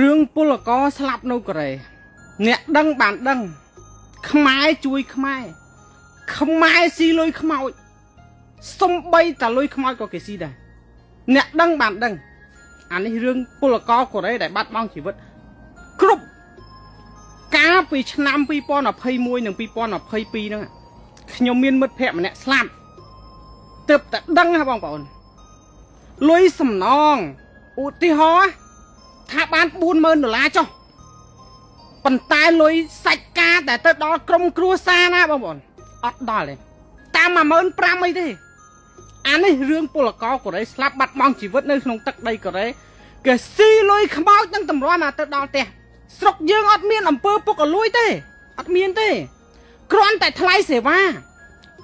រឿងពលករស្លាប់នៅកូរ៉េអ្នកដឹងបានដឹងខ្មែរជួយខ្មែរស៊ីលុយខ្មោចសំបីតាលុយខ្មោចក៏គេស៊ីដែរអ្នកដឹងបានដឹងអានេះរឿងពលករកូរ៉េដែលបាត់បង់ជីវិតគ្រប់កាលពីឆ្នាំ2021និង2022ហ្នឹងខ្ញុំមានមិត្តភ័ក្តិម្នាក់ស្លាប់ទើបតែដឹងហ៎បងប្អូនលុយសំណងឧទាហរណ៍ថាបាន$40,000ចុះប៉ុន្តែលុយសាច់ការតែទៅដល់ក្រុមគ្រួសារណាបងប្អូនអត់ដល់ទេតាម15,000អីទេអានេះរឿងពលករកូរ៉េស្លាប់បាត់បង់ជីវិតនៅក្នុងទឹកដីកូរ៉េគេស៊ីលុយខ្មោចនឹងតម្រាំទៅដល់ផ្ទះស្រុកយើងអត់មានអំពើពុករលួយទេអត់មានទេគ្រាន់តែថ្លៃសេវា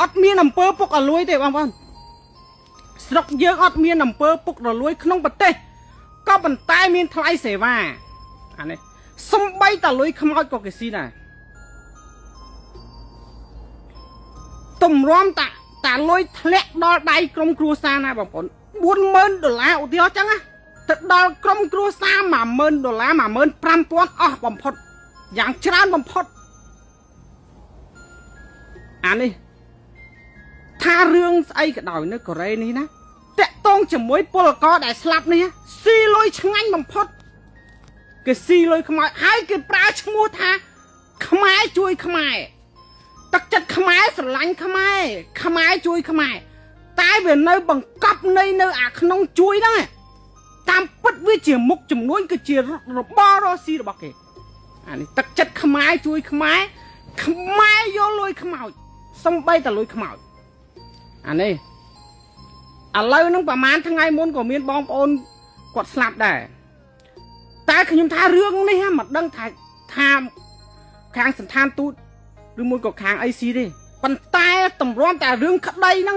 អត់មានអំពើពុករលួយទេបងប្អូនស្រុកយើងអត់មានអំពើពុករលួយក្នុងប្រទេសក៏ប៉ុន្តែមានថ្លៃសេវាអានេះសំបីតាលុយខ្មោចក៏គេស៊ីដែរតម្រាំតាលុយធ្លាក់ដល់ដៃក្រុមគ្រួសារណាបងប្អូន$40,000ឧទាហរណ៍ចឹងណាទៅដល់ក្រុមគ្រួសារ$10,000 15,000អស់បំផុតយ៉ាងច្រើនបំផុតអានេះថារឿងស្អីក៏ដោយនៅកូរ៉េនេះណាតាក់ទងជាមួយពលករដែលស្លាប់នេះស៊ីលុយឆ្ងាញ់បំផុតគេស៊ីលុយខ្មោចហើយគេប្រើឈ្មោះថាខ្មែរជួយខ្មែរទឹកចិត្តខ្មែរស្រឡាញ់ខ្មែរជួយខ្មែរតែវានៅបង្កប់នៅអាក្នុងជួយហ្នឹងតាមពិតវាជាមុខចំនួនគឺជារបររស់ស៊ីរបស់គេអានេះទឹកចិត្តខ្មែរជួយខ្មែរយកលុយខ្មោចសំបីតែលុយខ្មោចអានេះឥឡូវហ្នឹងប្រហែលថ្ងៃមុនក៏មានបងប្អូនគាត់ស្លាប់ដែរតែខ្ញុំថារឿងនេះមិនដឹងថាខាងសន្តានទូតឬមួយក៏ខាងអីស៊ីទេប៉ុន្តែតម្រាំតែរឿងក្តីហ្នឹង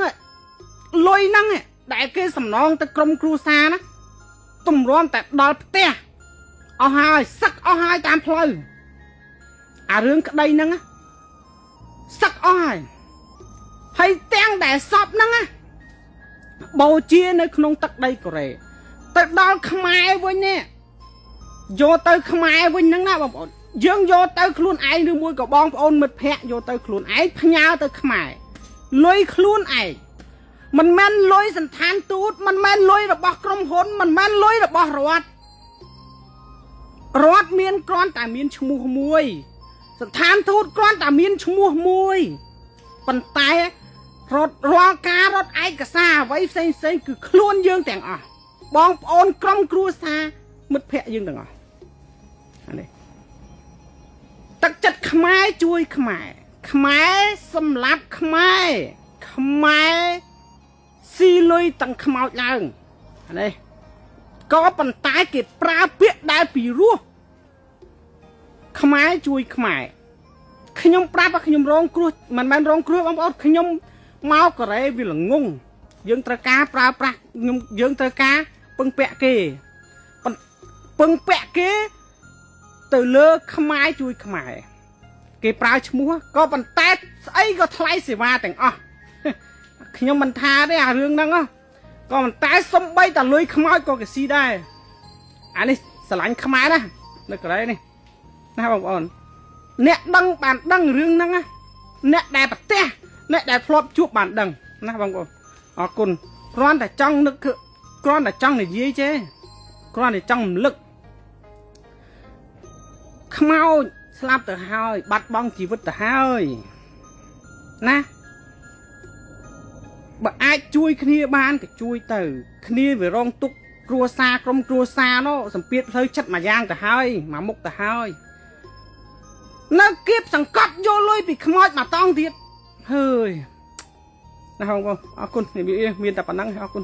លុយហ្នឹងដែលគេសំណងទៅក្រុមគ្រួសារណាតម្រាំតែដល់ផ្ទះអស់ហើយសឹកអស់ហើយតាមផ្លូវអារឿងក្តីហ្នឹងសឹកអស់ហើយទាំងដែលសពហ្នឹងបូជានៅក្នុងទឹកដីកូរ៉េទៅដល់ខ្មែរវិញនេះយកទៅខ្មែរវិញហ្នឹងណាបងប្អូនយើងយកទៅខ្លួនឯងឬមួយក៏បងប្អូនមិត្តភ័ក្តិយកទៅខ្លួនឯងផ្ញើទៅខ្មែរលុយខ្លួនឯងមិនមែនលុយសន្តានទូតមិនមែនលុយរបស់ក្រុមហ៊ុនមិនមែនលុយរបស់រដ្ឋមានគ្រាន់តែមានឈ្មោះមួយសន្តានទូតគ្រាន់តែមានឈ្មោះមួយប៉ុន្តែរាល់ការរត់ឯកសារអ្វីផ្សេងគឺខ្លួនយើងទាំងអស់បងប្អូនក្រុមគ្រួសារមិត្តភ័ក្តិយើងទាំងអស់អានេះទឹកចិត្តខ្មែរជួយខ្មែរសម្លាប់ខ្មែរស៊ីលុយទាំងខ្មោចឡើងអានេះក៏ប៉ុន្តែគេប្រើពាក្យដែលពីរោះខ្មែរជួយខ្មែរខ្ញុំប្រាប់ថាខ្ញុំរងគ្រោះមិនមែនរងគ្រោះបងប្អូនខ្ញុំមកកូរ៉េវាល្ងងយើងត្រូវការប្រើប្រាស់យើងត្រូវការពឹងពាក់គេទៅលើខ្មែរជួយខ្មែរគេប្រើឈ្មោះក៏ប៉ុន្តែស្អីក៏ថ្លៃសេវាទាំងអស់ខ្ញុំមិនថាទេអារឿងហ្នឹងក៏ប៉ុន្តែសំបីតាលុយខ្មោចក៏គេស៊ីដែរអានេះស្រឡាញ់ខ្មែរណានៅកូរ៉េនេះណាបងប្អូនអ្នកដឹងបានដឹងរឿងហ្នឹងណាអ្នកដែលប្រទះអ្នកដែលធ្លាប់ជួបបានដឹងណាបងប្អូនអរគុណគ្រាន់តែចង់នឹកគ្រាន់តែចង់និយាយចេះគ្រាន់តែចង់រំលឹកខ្មោចស្លាប់ទៅហើយបាត់បង់ជីវិតទៅហើយណាបើអាចជួយគ្នាបានក៏ជួយទៅគ្នាវារងទុកគ្រួសារក្រុមគ្រួសារនោះសម្ពាធផ្លូវចិត្តមួយយ៉ាងទៅហើយមួយមុខទៅហើយនៅគៀបសង្កត់យកលុយពីខ្មោចមកតង់ទៀតហើយណាបងប្អូនអរគុណមានតែប៉ុណ្ណឹងអរគុណ